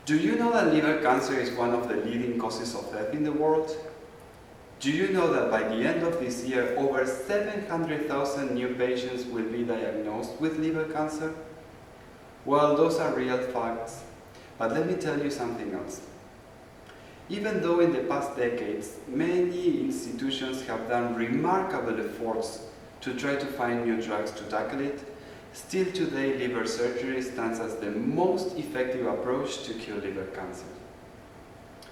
Do you know that liver cancer is one of the leading causes of death in the world? Do you know that by the end of this year, over 700,000 new patients will be diagnosed with liver cancer? Well, those are real facts. But let me tell you something else. Even though in the past decades, many institutions have done remarkable efforts to try to find new drugs to tackle it, still today liver surgery stands as the most effective approach to cure liver cancer.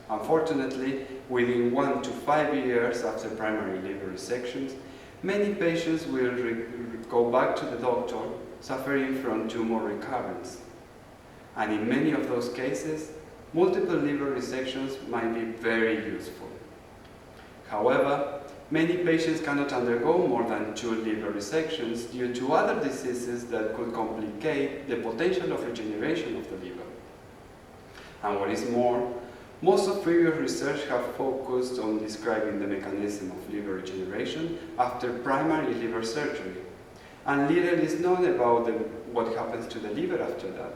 Unfortunately, within 1 to 5 years after primary liver resections, many patients will go back to the doctor suffering from tumor recurrence. And in many of those cases, multiple liver resections might be very useful. However, many patients cannot undergo more than 2 liver resections due to other diseases that could complicate the potential of regeneration of the liver. And what is more, most of previous research have focused on describing the mechanism of liver regeneration after primary liver surgery, and little is known about what happens to the liver after that.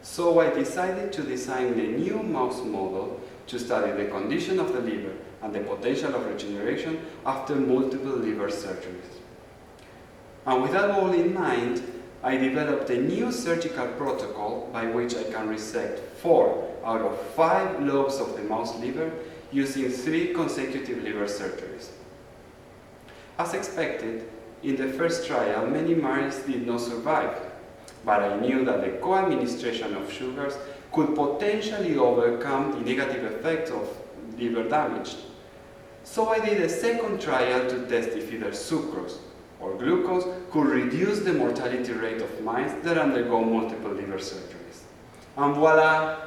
So I decided to design a new mouse model to study the condition of the liver and the potential of regeneration after multiple liver surgeries. And with that all in mind, I developed a new surgical protocol by which I can resect 4 out of 5 lobes of the mouse liver using 3 consecutive liver surgeries. As expected, in the first trial, many mice did not survive, but I knew that the co-administration of sugars could potentially overcome the negative effects of liver damage. So I did a second trial to test if either sucrose or glucose could reduce the mortality rate of mice that undergo multiple liver surgeries. And voila!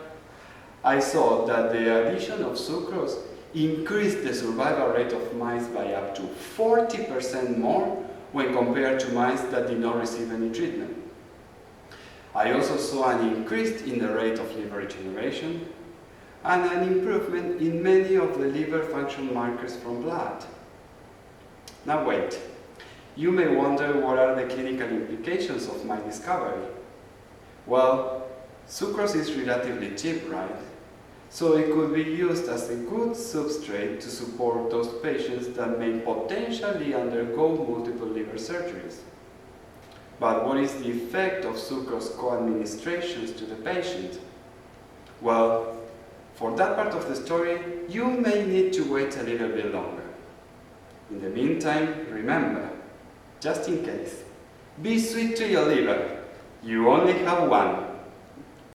I saw that the addition of sucrose increased the survival rate of mice by up to 40% more when compared to mice that did not receive any treatment. I also saw an increase in the rate of liver regeneration and an improvement in many of the liver function markers from blood. Now wait, you may wonder what are the clinical implications of my discovery. Well, sucrose is relatively cheap, right? So it could be used as a good substrate to support those patients that may potentially undergo multiple liver surgeries. But what is the effect of sucrose co-administrations to the patient? Well, for that part of the story, you may need to wait a little bit longer. In the meantime, remember, just in case, be sweet to your liver. You only have one.